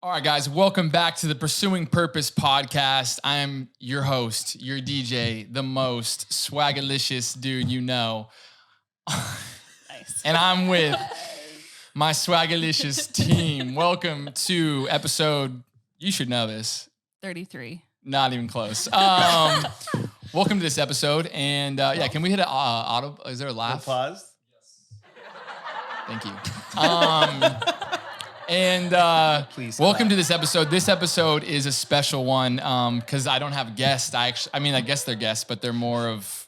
All right, guys, welcome back to the Pursuing Purpose podcast. I'm your host, your DJ, the most swagalicious dude you know. Nice. And I'm with my swagalicious team. Welcome to episode, you should know this. 33. Not even close. Welcome to this episode. And can we hit an auto? Is there a laugh? Pause. Thank you. And Please welcome clap. to this episode. This episode is a special one because I don't have guests. I guess they're guests, but they're more of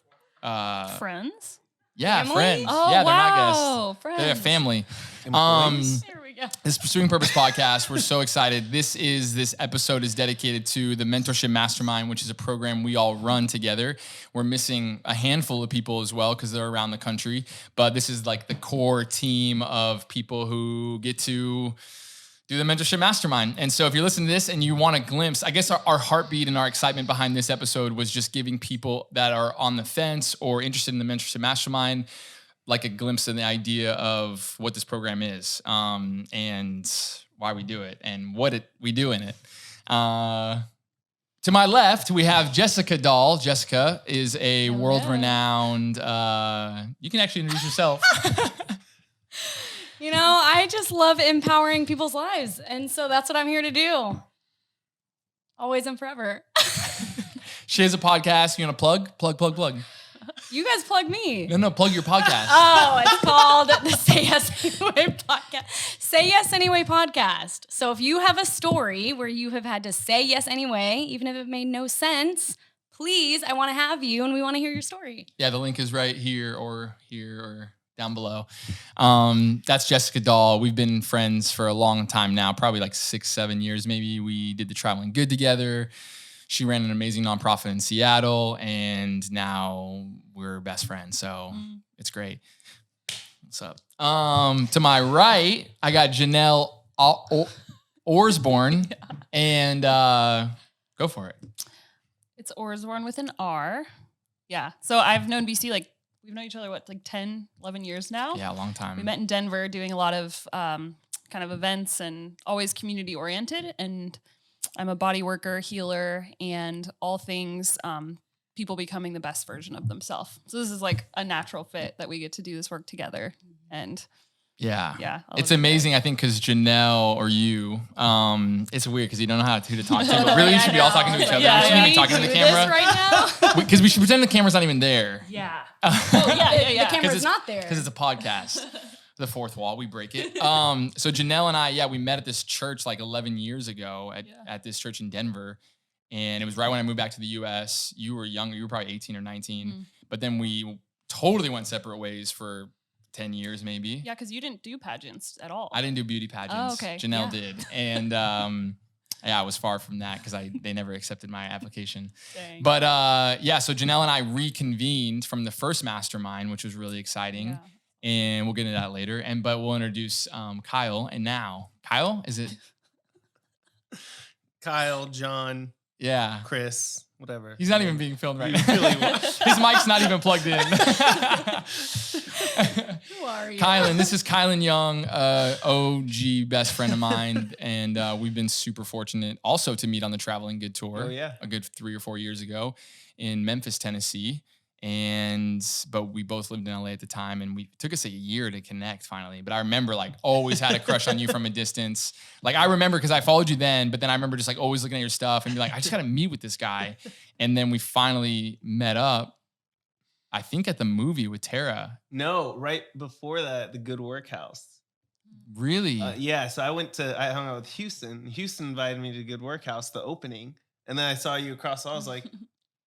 Friends? yeah, Family? friends. Oh, yeah, they're wow. not guests. Friends. They're a family. Employees. Here we go. This Pursuing Purpose podcast, we're so excited. This episode is dedicated to the Mentorship Mastermind, which is a program we all run together. We're missing a handful of people as well because they're around the country, but this is like the core team of people who get to do the Mentorship Mastermind. And so if you're listening to this and you want a glimpse, I guess our heartbeat and our excitement behind this episode was just giving people that are on the fence or interested in the Mentorship Mastermind like a glimpse of the idea of what this program is and why we do it and we do in it. To my left, we have Jessica Dahl. Jessica is a world-renowned, you can actually introduce yourself. You know, I just love empowering people's lives. And so that's what I'm here to do. Always and forever. She has a podcast. You want to plug? You guys plug me. No, plug your podcast. Oh, it's called the Say Yes Anyway podcast. Say Yes Anyway podcast. So if you have a story where you have had to say yes anyway, even if it made no sense, please, I want to have you and we want to hear your story. Yeah, the link is right here or down below. That's Jessica Dahl. We've been friends for a long time now, probably like 6-7 years maybe. We did the Traveling Good together. She ran an amazing nonprofit in Seattle, and now we're best friends. So it's great. What's up? To my right, I got Janelle Orsborn, and go for it. It's Orsborn with an R. Yeah. So I've known BC, we've known each other, 10, 11 years now? Yeah, a long time. We met in Denver doing a lot of kind of events and always community oriented. And I'm a body worker, healer, and all things people becoming the best version of themselves. So this is like a natural fit that we get to do this work together. And yeah, I it's love it. amazing. I think because Janelle or you, it's weird because you don't know who to talk to. But really, we should be all talking to each other. Yeah, we shouldn't yeah. be talking to the Do camera this right now? because we should pretend the camera's not even there. Yeah. The camera's not there. Because it's a podcast. The fourth wall, we break it. So Janelle and I, we met at this church like 11 years ago at this church in Denver. And it was right when I moved back to the US. You were younger, you were probably 18 or 19. But then we totally went separate ways for 10 years maybe. Yeah, because you didn't do pageants at all. I didn't do beauty pageants. Oh, okay. Janelle Yeah. did. And I was far from that because they never accepted my application. Dang. But so Janelle and I reconvened from the first mastermind, which was really exciting. Yeah. And we'll get into that later. But we'll introduce Kyle. And now, Kyle, is it? Kyle, John, Yeah. Chris, whatever. He's not even being filmed right You now. really will. His mic's not even plugged in. Who are you? Kyland, this is Kyland Young, OG best friend of mine. And we've been super fortunate also to meet on the Traveling Good tour. Oh, yeah. A good 3 or 4 years ago in Memphis, Tennessee. But we both lived in LA at the time, and it took us a year to connect finally. But I remember always had a crush on you from a distance. I remember because I followed you then, but then I remember just always looking at your stuff and be like, I just got to meet with this guy. And then we finally met up, I think at the movie with Tara. No, right before that, the Good Workhouse. Really? So I hung out with Houston. Houston invited me to Good Workhouse, the opening. And then I saw you across the hall. I was like,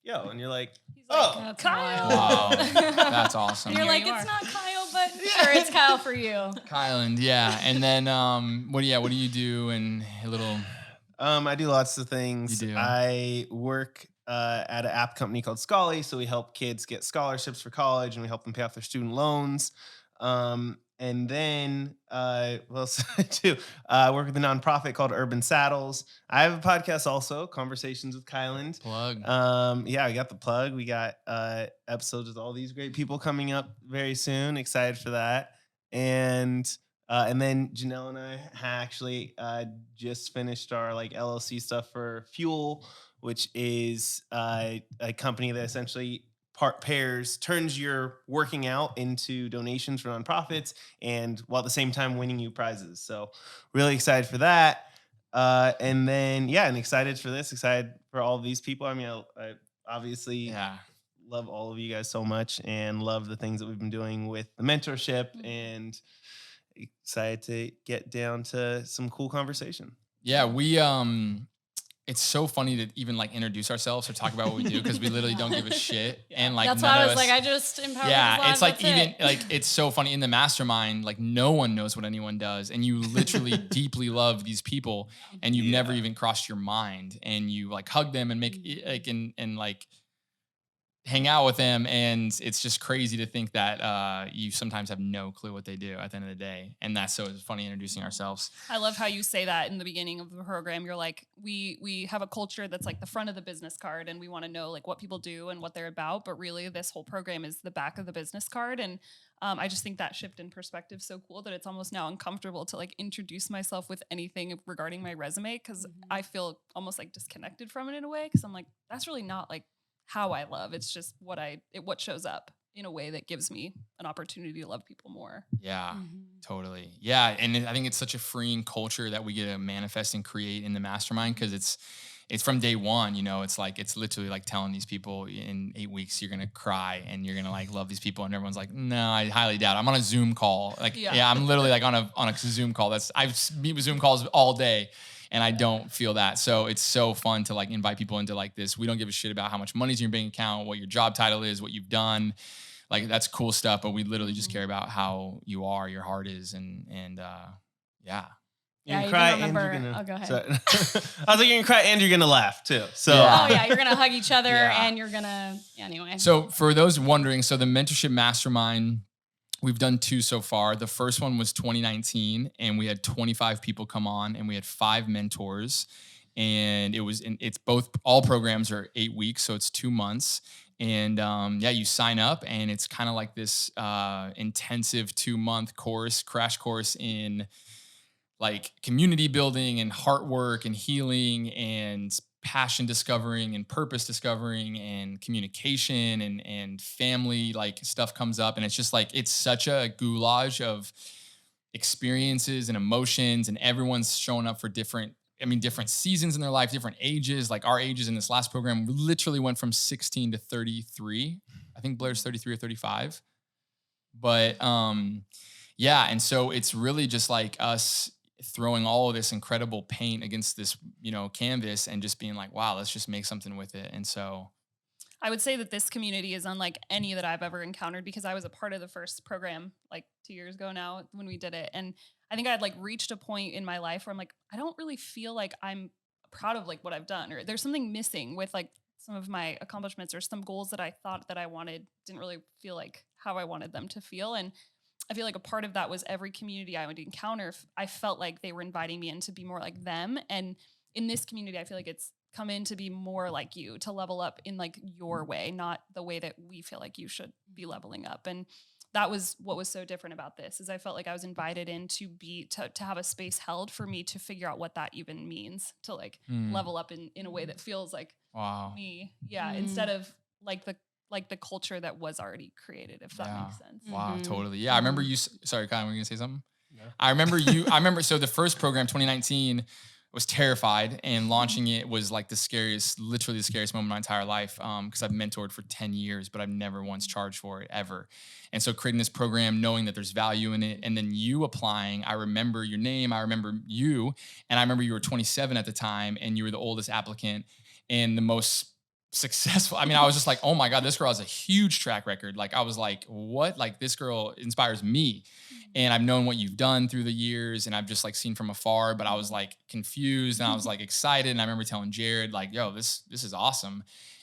yo. And you're like, oh, Kyle. Wow. That's awesome. And you're like, you it's are. not Kyle, but sure, it's Kyle for you. Kyland, yeah. And then what do you do and a little I do lots of things. You do. I work at an app company called Scholly. So we help kids get scholarships for college and we help them pay off their student loans. And then what else do I do? I work with a nonprofit called Urban Saddles. I have a podcast also, Conversations with Kyland. plug? I got the plug. We got episodes with all these great people coming up very soon. Excited for that. And And then Janelle and I actually just finished our like LLC stuff for Fuel, which is a company that essentially turns your working out into donations for nonprofits, and while at the same time winning you prizes. So really excited for that. And then and excited for this, excited for all of these people. I mean, I obviously love all of you guys so much and love the things that we've been doing with the mentorship, and excited to get down to some cool conversation. Yeah, we it's so funny to even like introduce ourselves or talk about what we do, because we literally don't give a shit. And like that's why I was like, I just empower. Yeah, it's like even like it's so funny in the mastermind, like no one knows what anyone does, and you literally deeply love these people, and you've never even crossed your mind, and you like hug them and make like and like hang out with them, and it's just crazy to think that you sometimes have no clue what they do at the end of the day. And that's so funny introducing ourselves. I love how you say that in the beginning of the program. You're like, we have a culture that's like the front of the business card, and we want to know like what people do and what they're about, but really this whole program is the back of the business card. And I just think that shift in perspective is so cool that it's almost now uncomfortable to like introduce myself with anything regarding my resume, because I feel almost like disconnected from it in a way, because I'm like, that's really not like how I love. It's just what shows up in a way that gives me an opportunity to love people more. Yeah, totally. Yeah. And I think it's such a freeing culture that we get to manifest and create in the mastermind, because it's from day one, you know, it's literally like telling these people in 8 weeks, you're going to cry and you're going to like love these people. And everyone's like, no, I highly doubt it. I'm on a Zoom call. Like, I'm literally like on a Zoom call. I meet with Zoom calls all day, and I don't feel that. So it's so fun to like invite people into like this. We don't give a shit about how much money's in your bank account, what your job title is, what you've done. Like that's cool stuff, but we literally just care about how you are, your heart is, and yeah. You're gonna cry and you're gonna. Oh, go ahead. I was like, you're gonna cry and you're gonna laugh too. So you're gonna hug each other and you're gonna anyway. So for those wondering, so the Mentorship Mastermind, we've done 2 so far. The first one was 2019, and we had 25 people come on, and we had 5 mentors. And all programs are 8 weeks, so it's 2 months. And you sign up, and it's kind of like this intensive 2-month crash course in like community building and heart work and healing and passion discovering and purpose discovering and communication and family like stuff comes up. And it's just like, it's such a goulash of experiences and emotions, and everyone's showing up for different seasons in their life, different ages. Like our ages in this last program literally went from 16 to 33. I think Blair's 33 or 35. But and so it's really just like us throwing all of this incredible paint against this, canvas, and just being like, wow, let's just make something with it. And so I would say that this community is unlike any that I've ever encountered, because I was a part of the first program like 2 years ago now when we did it. And I think I'd like reached a point in my life where I'm like, I don't really feel like I'm proud of like what I've done, or there's something missing with like some of my accomplishments, or some goals that I thought that I wanted didn't really feel like how I wanted them to feel. And I feel like a part of that was every community I would encounter, I felt like they were inviting me in to be more like them. And in this community, I feel like it's come in to be more like you, to level up in like your way, not the way that we feel like you should be leveling up. And that was what was so different about this, is I felt like I was invited in to have a space held for me to figure out what that even means, to like level up in a way that feels like me. Yeah. Instead of like the culture that was already created, if that makes sense. Wow, totally. Yeah, I remember you. Sorry, Kyland, were you gonna say something? No. I remember. So the first program, 2019, was terrified, and launching it was like literally the scariest moment of my entire life. Because I've mentored for 10 years, but I've never once charged for it ever. And so creating this program, knowing that there's value in it, and then you applying. I remember your name. I remember you, and I remember you were 27 at the time, and you were the oldest applicant and the most successful. I mean, I was just like, oh my God, this girl has a huge track record. Like, I was like, what? Like, this girl inspires me. And I've known what you've done through the years, and I've just like seen from afar, but I was like confused, and I was like excited. And I remember telling Jared, like, yo, this is awesome.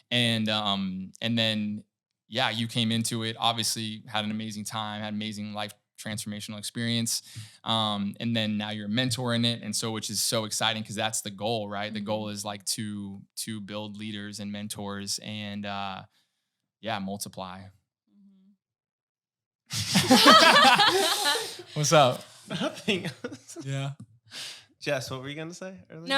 And then, you came into it, obviously had an amazing time, had amazing life transformational experience. And then now you're a mentor in it. And so, which is so exciting, because that's the goal, right? The goal is like to build leaders and mentors and, multiply. What's up? Nothing. Yeah. Jess, what were you going to say earlier? No,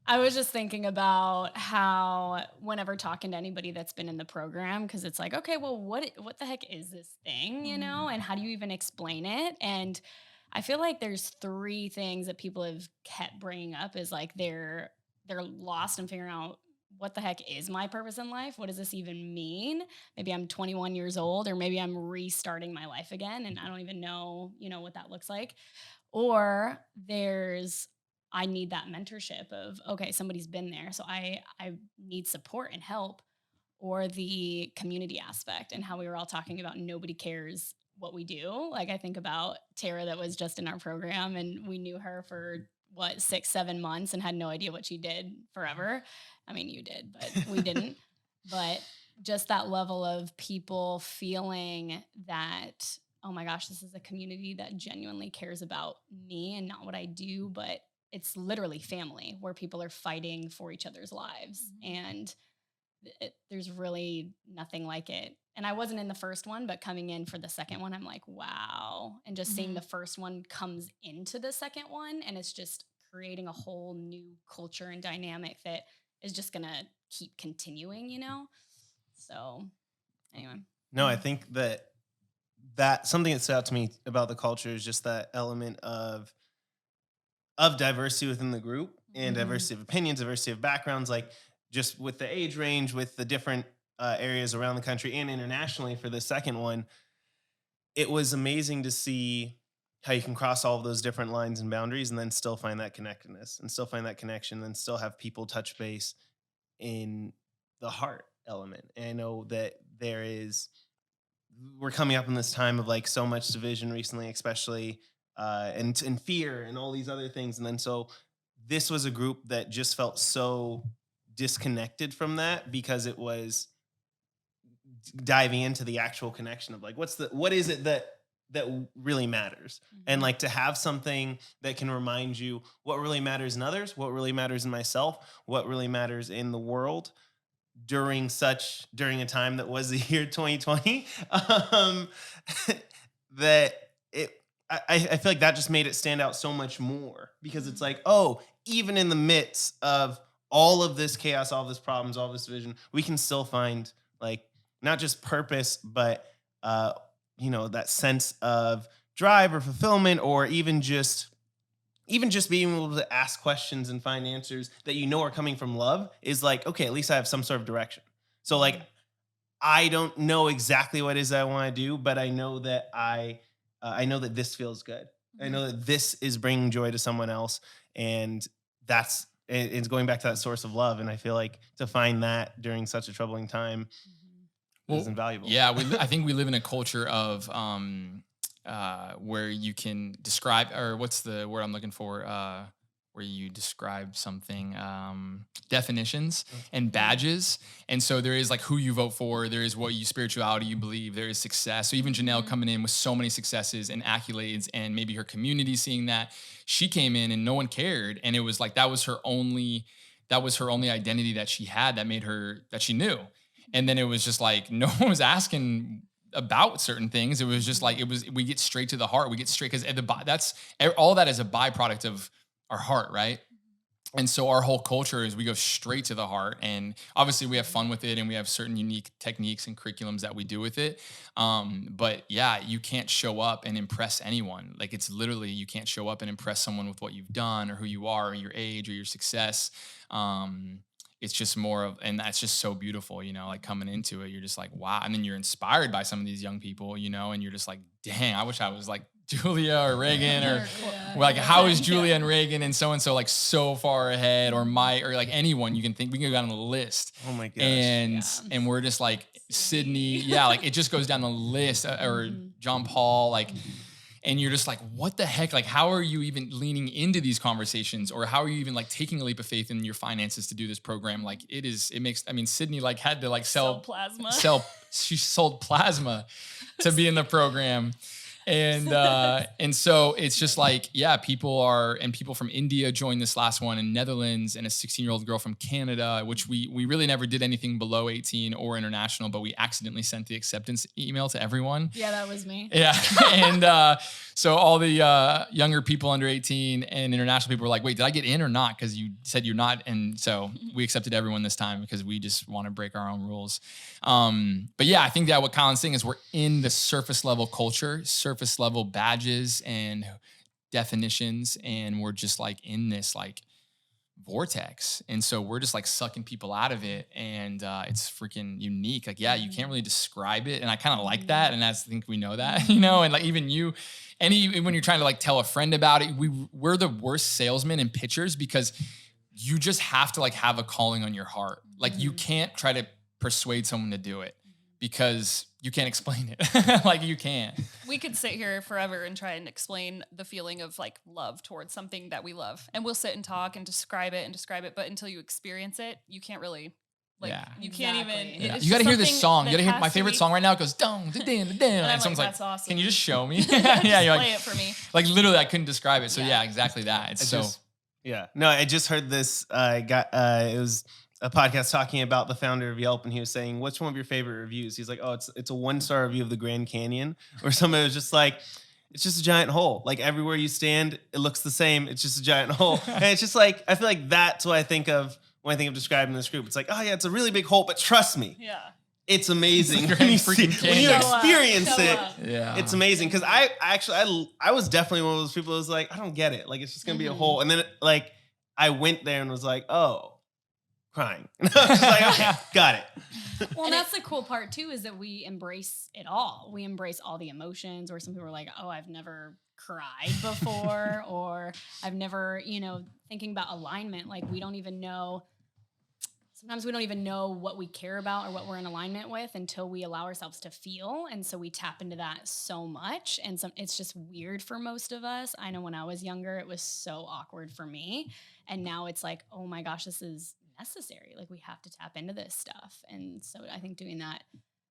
I was just thinking about how whenever talking to anybody that's been in the program, because it's like, okay, well, what the heck is this thing, you know? And how do you even explain it? And I feel like there's 3 things that people have kept bringing up is like they're lost in figuring out what the heck is my purpose in life? What does this even mean? Maybe I'm 21 years old, or maybe I'm restarting my life again and I don't even know, what that looks like. Or I need that mentorship of, okay, somebody's been there, so I need support and help. Or the community aspect and how we were all talking about nobody cares what we do. Like I think about Tara that was just in our program and we knew her for 6-7 months and had no idea what she did forever. I mean, you did, but we didn't. But just that level of people feeling that, oh my gosh, this is a community that genuinely cares about me and not what I do, but it's literally family where people are fighting for each other's lives. And there's really nothing like it. And I wasn't in the first one, but coming in for the second one, I'm like, wow. And just seeing the first one comes into the second one, and it's just creating a whole new culture and dynamic that is just going to keep continuing, So anyway. No, I think that something that stood out to me about the culture is just that element of diversity within the group and diversity of opinions, diversity of backgrounds, like just with the age range, with the different areas around the country and internationally for the second one. It was amazing to see how you can cross all of those different lines and boundaries and then still find that connectedness and still find that connection and still have people touch base in the heart element. And I know that we're coming up in this time of like so much division recently, especially and fear and all these other things. And then so this was a group that just felt so disconnected from that because it was diving into the actual connection of like, what is it that really matters? And like to have something that can remind you what really matters in others, what really matters in myself, what really matters in the world during a time that was the year 2020, that I feel like that just made it stand out so much more because it's like, oh, even in the midst of all of this chaos, all of this problems, all this division, we can still find like not just purpose, but that sense of drive or fulfillment, or even just being able to ask questions and find answers that are coming from love is like, okay, at least I have some sort of direction. So like, I don't know exactly what it is I want to do, but I know that I know that this feels good. I know that this is bringing joy to someone else, and it's going back to that source of love. And I feel like to find that during such a troubling time is invaluable. Yeah, I think we live in a culture of where you can describe, or what's the word I'm looking for? Where you describe something, definitions and badges. And so there is like who you vote for, there is what spirituality you believe, there is success. So even Janelle coming in with so many successes and accolades, and maybe her community seeing that, she came in and no one cared. And it was like, that was her only identity that she had, that she knew. And then it was just like, no one was asking about certain things. It was just like, we get straight to the heart. We get straight, because all that is a byproduct of our heart, right? And so our whole culture is we go straight to the heart, and obviously we have fun with it, and we have certain unique techniques and curriculums that we do with it. But yeah, you can't show up and impress anyone. Like it's literally, you can't show up and impress someone with what you've done or who you are or your age or your success. It's just more of, and that's just so beautiful, like coming into it, you're just like, wow. And then you're inspired by some of these young people, and you're just like, dang, I wish I was like Julia or Reagan, or like, how is Julia and Reagan and so like so far ahead, or like anyone you can think, we can go down the list. Oh my gosh. And we're just like Sydney. Yeah. Like it just goes down the list, or John Paul, like, and you're just like, what the heck? Like, how are you even leaning into these conversations, or how are you even like taking a leap of faith in your finances to do this program? Like Sydney like had to like sell plasma. She sold plasma to be in the program. And so it's just like, yeah, people from India joined this last one, and Netherlands, and a 16-year-old girl from Canada, which we really never did anything below 18 or international, but we accidentally sent the acceptance email to everyone. Yeah, that was me. Yeah. And so all the younger people under 18 and international people were like, wait, did I get in or not? Because you said you're not. And so we accepted everyone this time because we just want to break our own rules. But yeah, I think that what Kyland's saying is we're in the surface level culture, surface level badges and definitions, and we're just like in this like vortex. And so we're just like sucking people out of it. And it's freaking unique. Like, yeah, you can't really describe it. And I kind of like that. And I think we know that, and like even you, when you're trying to like tell a friend about it, we're the worst salesmen and pitchers because you just have to like have a calling on your heart. Like you can't try to persuade someone to do it because you can't explain it. Like you can't. We could sit here forever and try and explain the feeling of like love towards something that we love. And we'll sit and talk and describe it. But until you experience it, you can't really you can't even. Yeah. You got to hear this song. You got to hear my favorite song right now. It goes dun, dun, dun, dun, and someone's like, awesome. Can you just show me? Yeah, you're play like, it for me. Like literally I couldn't describe it. So yeah, exactly that. It's No, I just heard this. It was a podcast talking about the founder of Yelp, and he was saying, "What's one of your favorite reviews?" He's like, "Oh, it's a 1-star review of the Grand Canyon," or somebody was just like, "It's just a giant hole. Like everywhere you stand, it looks the same. It's just a giant hole." And it's just like I feel like that's what I think of when I think of describing this group. It's like, oh yeah, it's a really big hole, but trust me, it's amazing when you experience it. Yeah, it's amazing because I was definitely one of those people who was like, I don't get it. Like it's just gonna be a hole, and then like I went there and was like, oh. Crying. Just like, okay, got it. Well, that's the cool part too, is that we embrace it all. We embrace all the emotions, or some people are like, oh, I've never cried before, or I've never, thinking about alignment. Like sometimes we don't even know what we care about or what we're in alignment with until we allow ourselves to feel. And so we tap into that so much. And it's just weird for most of us. I know when I was younger, it was so awkward for me. And now it's like, oh my gosh, this is necessary. Like we have to tap into this stuff. And so I think doing that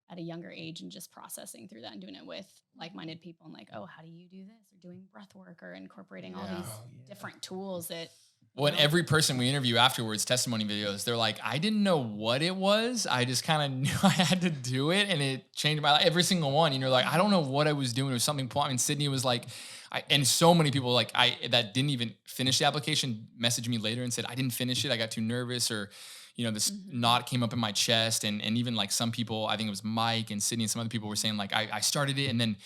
at a younger age and just processing through that and doing it with like-minded people and like, oh, how do you do this? Or doing breath work or incorporating all these different tools that. Well, and every person we interview afterwards, testimony videos, they're like, I didn't know what it was. I just kind of knew I had to do it. And it changed my life. Every single one. And you're like, I don't know what I was doing. It was something. I mean, Sydney was like, and so many people that didn't even finish the application messaged me later and said, I didn't finish it. I got too nervous, or, this knot came up in my chest. And even like some people, I think it was Mike and Sydney and some other people were saying like, I started it. And then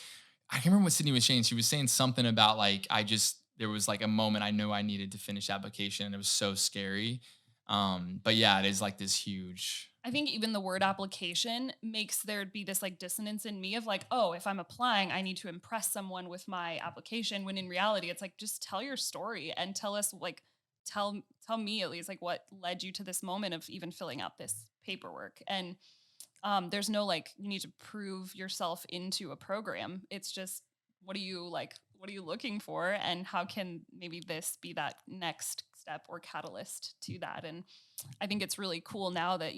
I can't remember what Sydney was saying. She was saying something about like, there was like a moment I knew I needed to finish the application. And it was so scary. But yeah, it is like this huge. I think even the word application makes there be this like dissonance in me of like, oh, if I'm applying, I need to impress someone with my application. When in reality, it's like, just tell your story and tell us like, tell me at least like what led you to this moment of even filling out this paperwork. And there's no like, you need to prove yourself into a program. It's just, what are you looking for? And how can maybe this be that next step or catalyst to that? And I think it's really cool now that,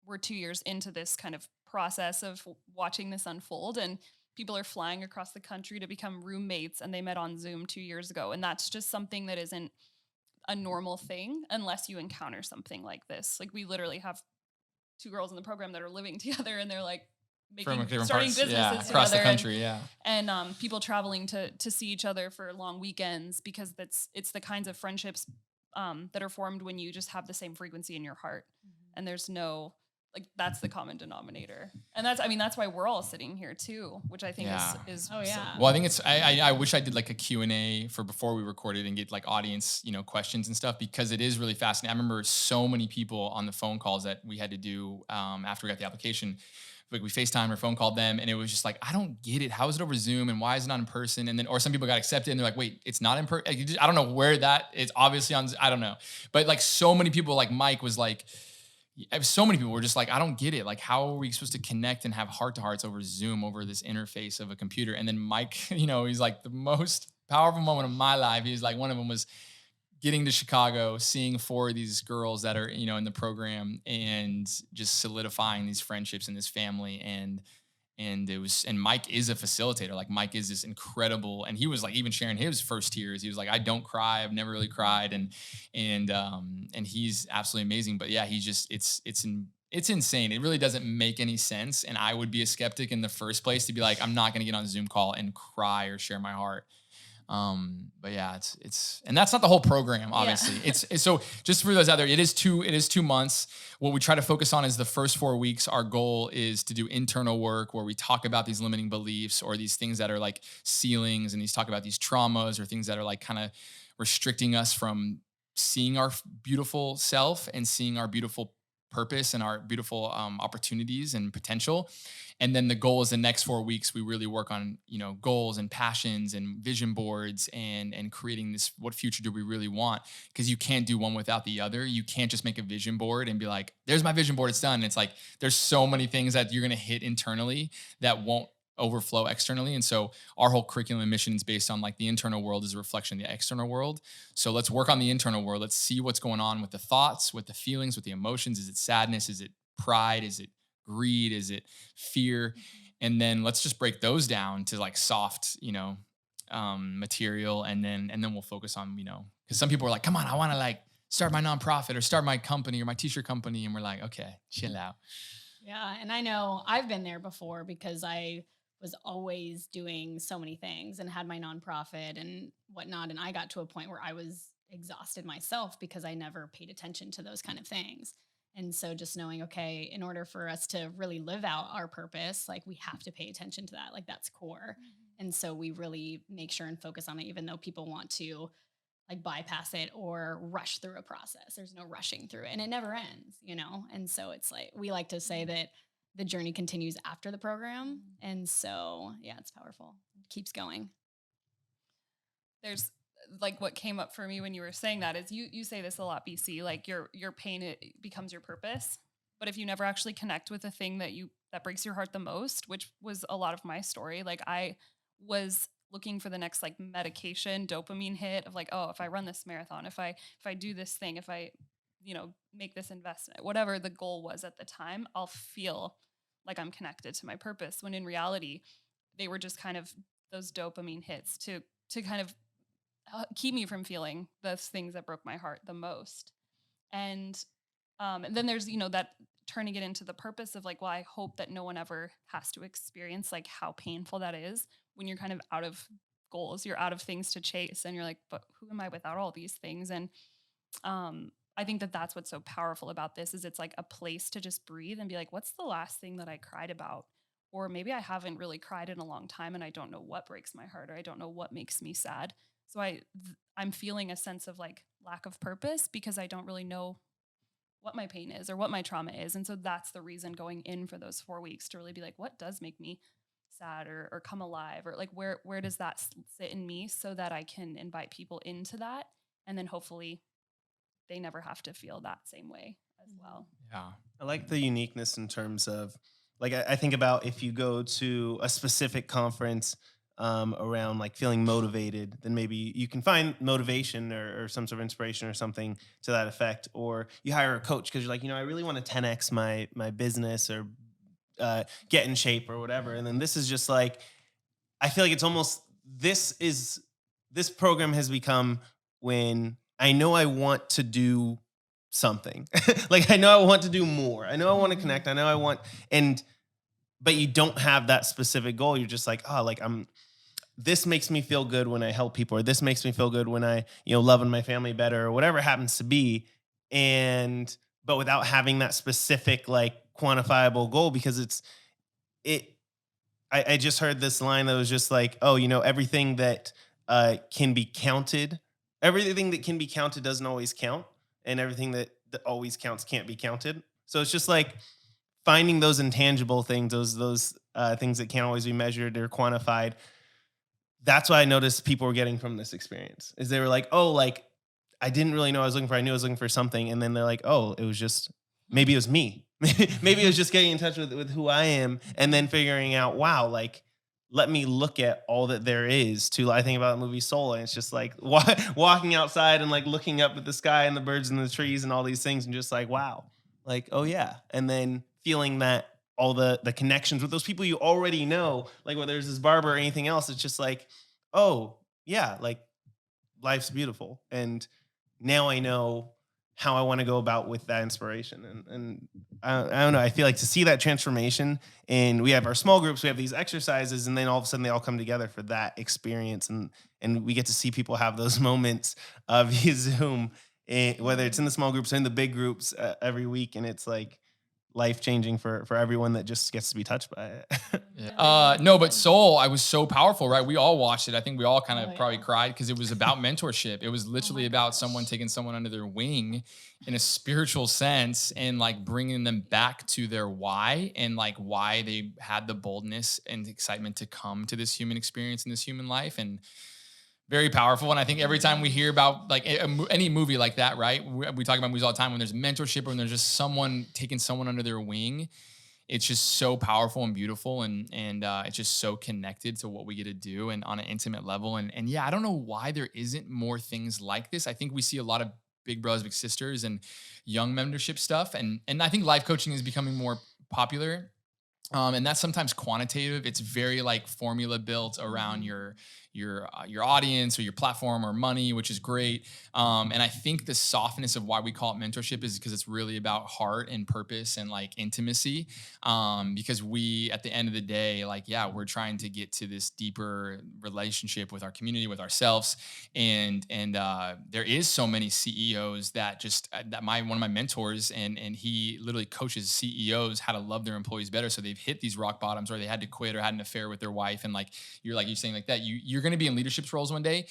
we're 2 years into this kind of process of watching this unfold, and people are flying across the country to become roommates, and they met on Zoom 2 years ago. And that's just something that isn't a normal thing unless you encounter something like this. Like we literally have 2 girls in the program that are living together, and they're like starting businesses together across the country. And people traveling to see each other for long weekends, because it's the kinds of friendships that are formed when you just have the same frequency in your heart. And there's no, like, that's the common denominator. And that's why we're all sitting here too, which I think is oh yeah. Well, I think I wish I did like a Q&A for before we recorded and get like audience, questions and stuff, because it is really fascinating. I remember so many people on the phone calls that we had to do after we got the application. Like we FaceTime or phone called them, and it was just like, I don't get it. How is it over Zoom, and why is it not in person? And then, or some people got accepted and they're like, wait, it's not in person. I don't know where that is. Obviously on, I don't know. But like so many people, like Mike was like, so many people were just like, I don't get it. Like, how are we supposed to connect and have heart-to-hearts over Zoom, over this interface of a computer? And then Mike, he's like, the most powerful moment of my life. He's like, one of them was getting to Chicago, seeing 4 of these girls that are, in the program, and just solidifying these friendships and this family. And And Mike is a facilitator. Like Mike is this incredible, and he was like even sharing his first tears. He was like, I don't cry. I've never really cried. And he's absolutely amazing. But yeah, it's insane. It really doesn't make any sense. And I would be a skeptic in the first place to be like, I'm not going to get on a Zoom call and cry or share my heart. But yeah, and that's not the whole program, obviously. Yeah. It's so just for those out there, it is 2 months. What we try to focus on is the first 4 weeks. Our goal is to do internal work where we talk about these limiting beliefs or these things that are like ceilings, and these talk about these traumas or things that are like kind of restricting us from seeing our beautiful self and seeing our beautiful purpose and our beautiful opportunities and potential. And then the goal is the next 4 weeks, we really work on, goals and passions and vision boards and creating this, what future do we really want? Because you can't do one without the other. You can't just make a vision board and be like, there's my vision board, it's done. And it's like, there's so many things that you're going to hit internally that won't overflow externally. And so our whole curriculum and mission is based on like the internal world is a reflection of the external world. So let's work on the internal world. Let's see what's going on with the thoughts, with the feelings, with the emotions. Is it sadness? Is it pride? Is it greed? Is it fear? And then let's just break those down to like soft, material. And then we'll focus on, because some people are like, come on, I want to like start my nonprofit or start my company or my t-shirt company. And we're like, okay, chill out. Yeah. And I know I've been there before because I was always doing so many things and had my nonprofit and whatnot. And I got to a point where I was exhausted myself because I never paid attention to those kind of things. And so just knowing, okay, in order for us to really live out our purpose, like we have to pay attention to that. Like that's core. Mm-hmm. And so we really make sure and focus on it, even though people want to like bypass it or rush through a process. There's no rushing through it and it never ends, And so it's like, we like to say that the journey continues after the program. And so, yeah, it's powerful. It keeps going. There's like what came up for me when you were saying that is you say this a lot, BC, like your pain, it becomes your purpose. But if you never actually connect with the thing that breaks your heart the most, which was a lot of my story, like I was looking for the next like medication dopamine hit of like, oh, if I run this marathon, if I do this thing, if I, make this investment, whatever the goal was at the time, I'll feel like I'm connected to my purpose. When in reality, they were just kind of those dopamine hits to kind of keep me from feeling those things that broke my heart the most. And then there's, that turning it into the purpose of like, well, I hope that no one ever has to experience like how painful that is when you're kind of out of goals, you're out of things to chase. And you're like, but who am I without all these things? And I think that that's what's so powerful about this is it's like a place to just breathe and be like, what's the last thing that I cried about? Or maybe I haven't really cried in a long time and I don't know what breaks my heart or I don't know what makes me sad. So I'm feeling a sense of like lack of purpose because I don't really know what my pain is or what my trauma is. And so that's the reason going in for those 4 weeks to really be like, what does make me sad or come alive? Or like, where does that sit in me so that I can invite people into that? And then hopefully they never have to feel that same way as well. Yeah. I like the uniqueness in terms of like, I think about if you go to a specific conference around like feeling motivated, then maybe you can find motivation or some sort of inspiration or something to that effect. Or you hire a coach because you're like, I really want to 10X my business or get in shape or whatever. And then this is just like, I feel like it's almost, this program has become when I know I want to do something. Like I know I want to do more. I know I want to connect. I know I want, but you don't have that specific goal. You're just like, oh, like this makes me feel good when I help people, or this makes me feel good when I, loving my family better, or whatever it happens to be. But without having that specific, like quantifiable goal, because I just heard this line that was just like, oh, everything that can be counted, everything that can be counted doesn't always count. And everything that always counts can't be counted. So it's just like finding those intangible things, those things that can't always be measured or quantified. That's what I noticed people were getting from this experience is they were like, oh, like I didn't really know I was looking for. I knew I was looking for something. And then they're like, oh, it was just, maybe it was me. Maybe it was just getting in touch with who I am and then figuring out, wow, like, let me look at all that there is to, I think about the movie Soul, and it's just like walking outside and like looking up at the sky and the birds and the trees and all these things and just like, wow, like, oh yeah. And then feeling that all the connections with those people you already know, like whether it's this barber or anything else. It's just like, oh yeah, like life's beautiful. And now I know how I want to go about with that inspiration. And I don't know. I feel like to see that transformation, and we have our small groups, we have these exercises, and then all of a sudden they all come together for that experience. And we get to see people have those moments via Zoom, whether it's in the small groups or in the big groups every week. And it's like life changing for everyone that just gets to be touched by it. Yeah. No, but Soul, I was so powerful, right? We all watched it. I think we all kind of Oh, probably yeah. cried because it was about mentorship. It was literally my about gosh. someone taking someone under their wing in a spiritual sense and like bringing them back to their why and like why they had the boldness and excitement to come to this human experience in this human life. And very powerful. And I think every time we hear about like any movie like that, right? We talk about movies all the time when there's mentorship or when there's just someone taking someone under their wing. It's just so powerful and beautiful, and it's just so connected to what we get to do and on an intimate level. And yeah, I don't know why there isn't more things like this. I think we see a lot of big brothers, big sisters, and young mentorship stuff, and I think life coaching is becoming more popular. And that's sometimes quantitative. It's very like formula built around your audience or your platform or money, which is great. And I think the softness of why we call it mentorship is because it's really about heart and purpose and like intimacy. Because we, at the end of the day, like, yeah, we're trying to get to this deeper relationship with our community, with ourselves. And there is so many CEOs that just that one of my mentors and he literally coaches CEOs how to love their employees better. So they've hit these rock bottoms or they had to quit or had an affair with their wife. And like you're saying like that, you're going to be in leadership roles one day.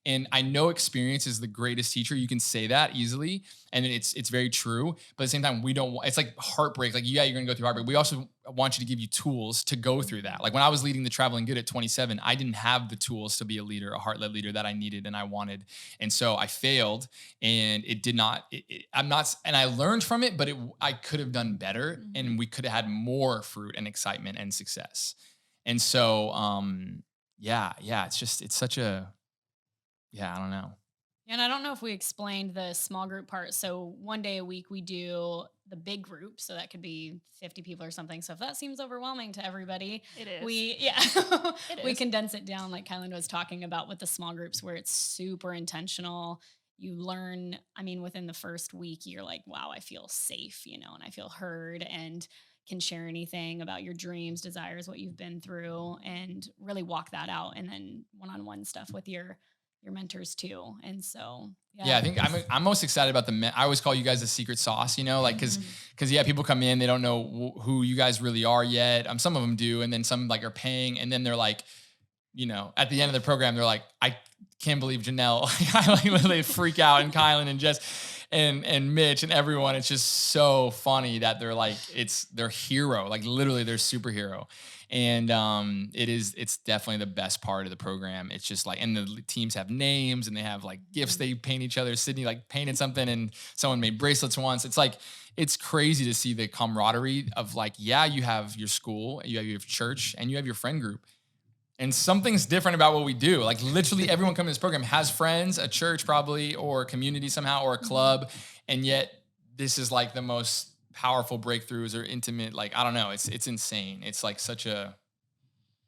And I know experience is the greatest teacher. You can say that easily. And it's very true. But at the same time, we don't, it's like heartbreak. Like, yeah, you're going to go through heartbreak. We also want you to give you tools to go through that. Like when I was leading the Traveling Good at 27, I didn't have the tools to be a leader, a heart-led leader that I needed and I wanted. And so I failed and it did not, and I learned from it, but I could have done better and we could have had more fruit and excitement and success. And so, yeah, it's such a, I don't know. And I don't know if we explained the small group part. So one day a week we do the big group. So that could be 50 people or something. So if that seems overwhelming to everybody, It is. we condense it down like Kyland was talking about with the small groups where it's super intentional. You learn, I mean, within the first week, you're like, wow, I feel safe, and I feel heard and can share anything about your dreams, desires, what you've been through, and really walk that out. And then one-on-one stuff with your mentors too. And so, yeah, I think I'm most excited about I always call you guys the secret sauce, like, cause yeah, people come in, they don't know who you guys really are yet. Some of them do. And then some like are paying. And then they're like, at the end of the program, they're like, I can't believe Janelle. I like literally freak out, and Kyland and Jess and Mitch and everyone. It's just so funny that they're like, it's their hero, like literally their superhero. And it's definitely the best part of the program. It's just like, and the teams have names and they have like gifts they paint each other. Sydney like painted something and someone made bracelets once. It's like, it's crazy to see the camaraderie of like, yeah, you have your school, you have your church, and you have your friend group. And something's different about what we do. Like literally everyone coming to this program has friends, a church probably, or a community somehow, or a club. And yet this is like the most powerful breakthroughs or intimate, like, I don't know. It's insane. It's like such a,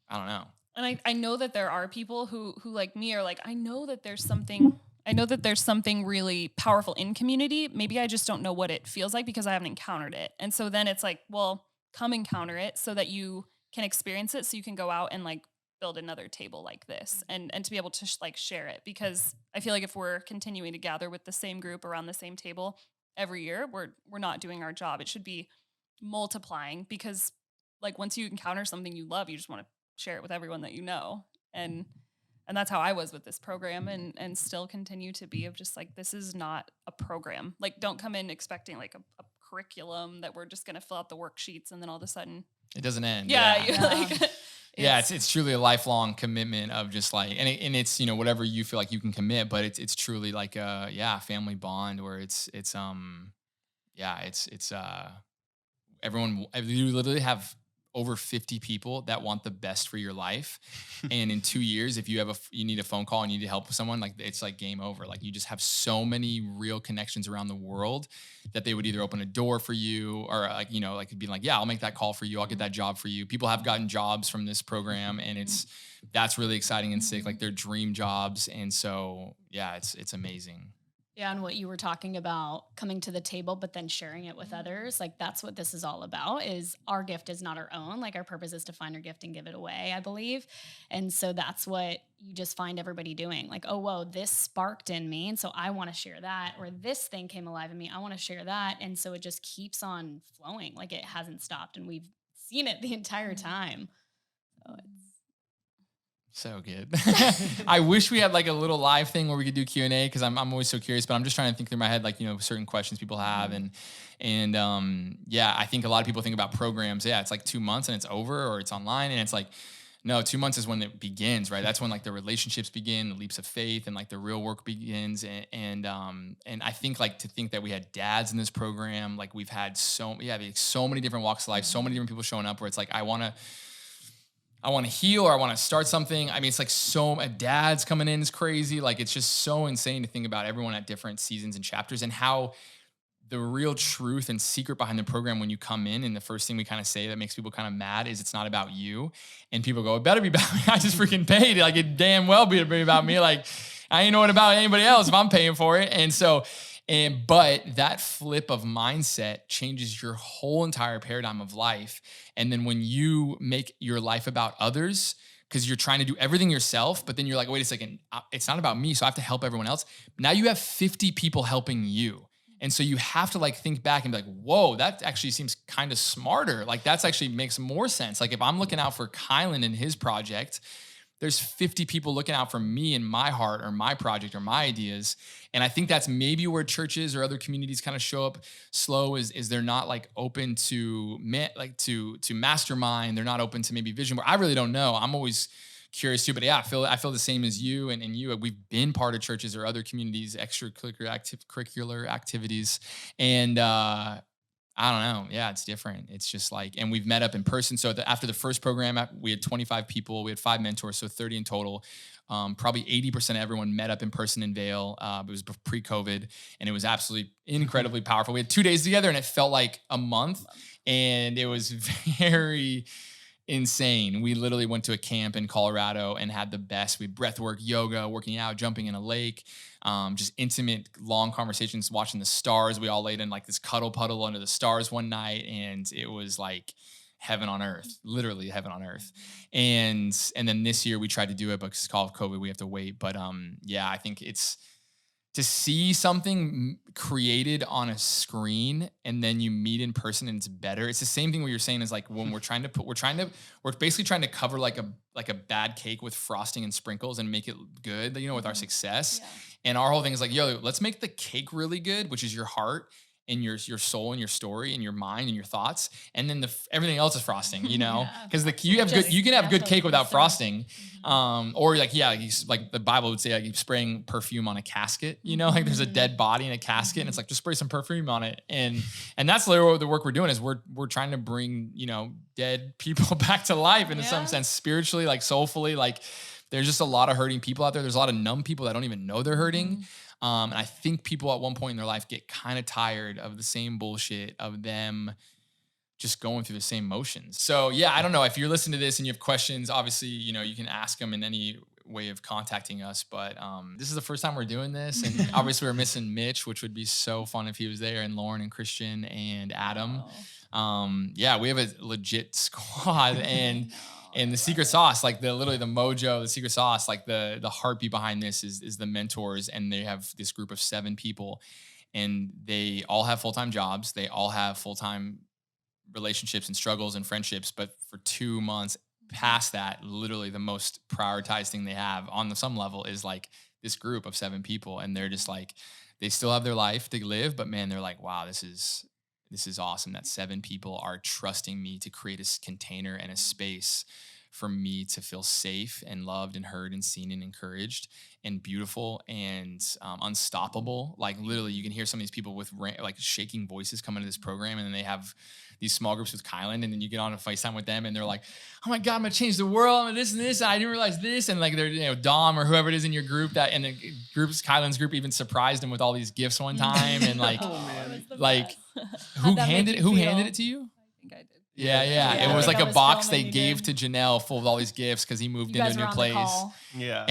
I don't know. And I know that there are people who like me are like, I know that there's something really powerful in community. Maybe I just don't know what it feels like because I haven't encountered it. And so then it's like, well, come encounter it so that you can experience it. So you can go out and like build another table like this and to be able to share it. Because I feel like if we're continuing to gather with the same group around the same table every year, we're not doing our job. It should be multiplying, because like once you encounter something you love, you just want to share it with everyone that you know. And that's how I was with this program and still continue to be, of just like, this is not a program. Like, don't come in expecting like a curriculum that we're just going to fill out the worksheets and then all of a sudden it doesn't end. Yeah. Yeah. You're like, Yeah, it's truly a lifelong commitment of just like, and it's, whatever you feel like you can commit, but it's truly like a, family bond where it's everyone, you literally have over 50 people that want the best for your life. And in 2 years, if you need a phone call and you need help with someone, like it's like game over. Like you just have so many real connections around the world that they would either open a door for you or like, like it'd be like, yeah, I'll make that call for you. I'll get that job for you. People have gotten jobs from this program, and that's really exciting and sick, like their dream jobs. And so, yeah, it's amazing. Yeah, and what you were talking about, coming to the table, but then sharing it with others, like that's what this is all about, is our gift is not our own. Like our purpose is to find our gift and give it away, I believe. And so that's what you just find everybody doing. Like, oh, whoa, this sparked in me. And so I want to share that. Or this thing came alive in me. I want to share that. And so it just keeps on flowing. Like it hasn't stopped. And we've seen it the entire time. So it's so good. I wish we had like a little live thing where we could do Q&A, because I'm always so curious, but I'm just trying to think through my head, like, certain questions people have. And yeah, I think a lot of people think about programs. Yeah, it's like 2 months and it's over, or it's online. And it's like, no, 2 months is when it begins, right? That's when like the relationships begin, the leaps of faith, and like the real work begins. And I think like to think that we had dads in this program, like we've had so many different walks of life, so many different people showing up where it's like, I want to heal, or I want to start something. I mean, it's like dads coming in is crazy. Like, it's just so insane to think about everyone at different seasons and chapters, and how the real truth and secret behind the program when you come in, and the first thing we kind of say that makes people kind of mad is it's not about you. And people go, it better be about me. I just freaking paid. Like, it damn well be about me. Like, I ain't knowing about anybody else if I'm paying for it. But that flip of mindset changes your whole entire paradigm of life. And then when you make your life about others, because you're trying to do everything yourself, but then you're like, wait a second, it's not about me, so I have to help everyone else. Now you have 50 people helping you. And so you have to like think back and be like, whoa, that actually seems kind of smarter. Like that's actually makes more sense. Like if I'm looking out for Kyland and his project, there's 50 people looking out for me and my heart or my project or my ideas. And I think that's maybe where churches or other communities kind of show up slow, is they're not like open to mastermind. They're not open to maybe vision board. I really don't know. I'm always curious too, but yeah, I feel the same as you and you. We've been part of churches or other communities, extracurricular activities. And, I don't know. Yeah, it's different. It's just like, and we've met up in person. So after the first program, we had 25 people. We had 5 mentors, so 30 in total. Probably 80% of everyone met up in person in Vail. It was pre-COVID, and it was absolutely incredibly powerful. We had 2 days together, and it felt like a month, and it was very insane. We literally went to a camp in Colorado and had the best. We had breath work, yoga, working out, jumping in a lake, just intimate, long conversations, watching the stars. We all laid in like this cuddle puddle under the stars one night, and it was like heaven on earth, literally heaven on earth. And then this year we tried to do it, but because of COVID, we have to wait. But yeah, I think it's to see something created on a screen and then you meet in person and it's better. It's the same thing what you're saying is like when we're basically trying to cover like a bad cake with frosting and sprinkles and make it good, with our success. Yeah. And our whole thing is like, yo, let's make the cake really good, which is your heart and your soul and your story and your mind and your thoughts. And then everything else is frosting, because you can have good cake without frosting. Or like the Bible would say, like you spraying perfume on a casket, like there's a dead body in a casket and it's like, just spray some perfume on it. And that's literally what the work we're doing is we're trying to bring, dead people back to life in some sense, spiritually, like soulfully. Like there's just a lot of hurting people out there. There's a lot of numb people that don't even know they're hurting. And I think people at one point in their life get kind of tired of the same bullshit of them just going through the same motions. So yeah, I don't know if you're listening to this and you have questions, obviously, you can ask them in any way of contacting us, but this is the first time we're doing this. And obviously we're missing Mitch, which would be so fun if he was there, and Lauren and Christian and Adam. Yeah, we have a legit squad and the secret sauce, like literally the mojo, the secret sauce, like the heartbeat behind this is the mentors. And they have this group of 7 people, and they all have full-time jobs. They all have full-time relationships and struggles and friendships. But for 2 months past that, literally the most prioritized thing they have on some level is like this group of 7 people. And they're just like, they still have their life to live, but man, they're like, wow, this is awesome that 7 people are trusting me to create a container and a space for me to feel safe and loved and heard and seen and encouraged and beautiful and unstoppable. Like literally you can hear some of these people with like shaking voices come into this program, and then they have these small groups with Kyland, and then you get on a FaceTime with them and they're like, oh my God, I'm gonna change the world. I'm gonna this and this. And I didn't realize this. And like they're, Dom or whoever it is in your group and the Kyland's group even surprised him with all these gifts one time. And like, who handed it to you? I think I did. Yeah. It was like a box they gave to Janelle full of all these gifts because he moved into a new place. Yeah.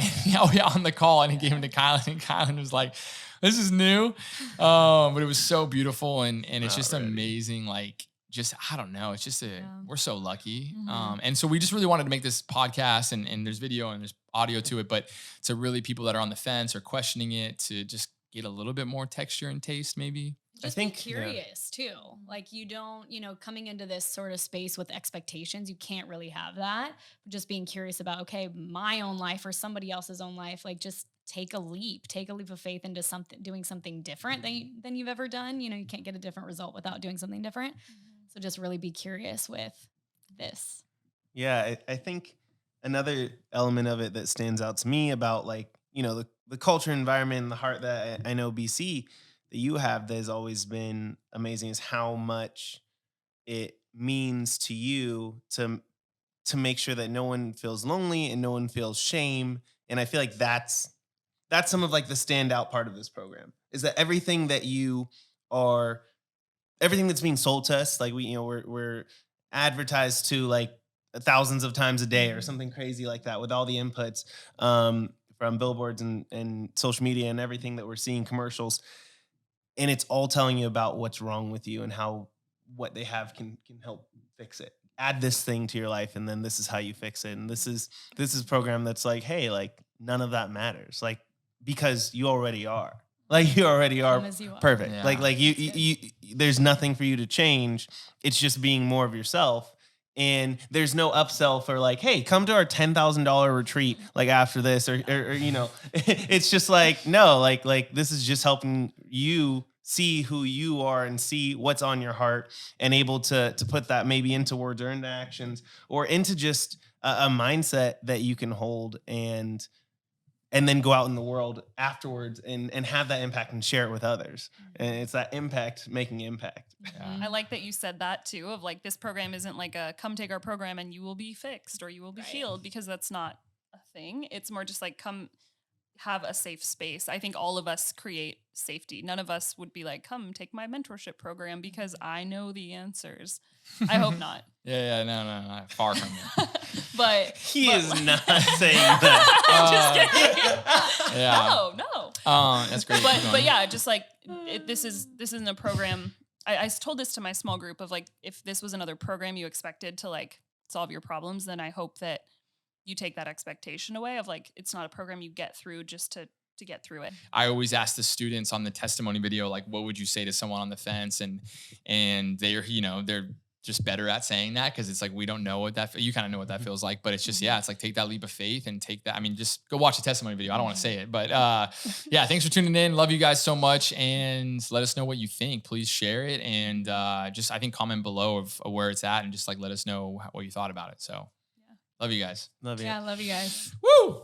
On the call, and he gave him to Kyland, and Kyland was like, this is new. But it was so beautiful, and it's just amazing. Like, just, I don't know. It's just we're so lucky. And so we just really wanted to make this podcast, and there's video and there's audio to it, but to really people that are on the fence or questioning it to just get a little bit more texture and taste, maybe. Just be curious too. Like you don't, coming into this sort of space with expectations, you can't really have that. But just being curious about, okay, my own life or somebody else's own life, like just take a leap of faith into doing something different than you've ever done. You can't get a different result without doing something different. So just really be curious with this. Yeah, I think another element of it that stands out to me about the culture, environment, and the heart that I know BC that you have that has always been amazing is how much it means to you to make sure that no one feels lonely and no one feels shame. And I feel like that's some of like the standout part of this program is that everything that's being sold to us, like we're advertised to like thousands of times a day or something crazy like that with all the inputs from billboards and social media and everything that we're seeing, commercials. And it's all telling you about what's wrong with you and how what they have can help fix it. Add this thing to your life, and then this is how you fix it. And this is a program that's like, hey, like none of that matters, like because you already are. Like you already are perfect. Yeah. Like you there's nothing for you to change. It's just being more of yourself. And there's no upsell for like, hey, come to our $10,000 retreat like after this or it's just like, no, like this is just helping you see who you are and see what's on your heart and able to put that maybe into words or into actions or into just a mindset that you can hold and then go out in the world afterwards and have that impact and share it with others. And it's that impact making impact. Yeah. I like that you said that too, of like, this program isn't like a come take our program and you will be fixed or you will be healed, because that's not a thing. It's more just like, come have a safe space. I think all of us create safety. None of us would be like, come take my mentorship program because I know the answers. I hope not. No, far from it. But he is not saying that. Just kidding. No. That's great. But yeah, just like this isn't a program. I told this to my small group of like, if this was another program you expected to like solve your problems, then I hope that you take that expectation away of like, it's not a program you get through just to get through it. I always ask the students on the testimony video, like, what would you say to someone on the fence? And they're just better at saying that, because it's like, we don't know what you kind of know what that feels like, but it's just, it's like, take that leap of faith and take that. I mean, just go watch the testimony video. I don't want to say it, but thanks for tuning in. Love you guys so much. And let us know what you think. Please share it. And I think comment below of where it's at and just like, let us know what you thought about it. So love you guys. Love you. Yeah, love you guys. Woo!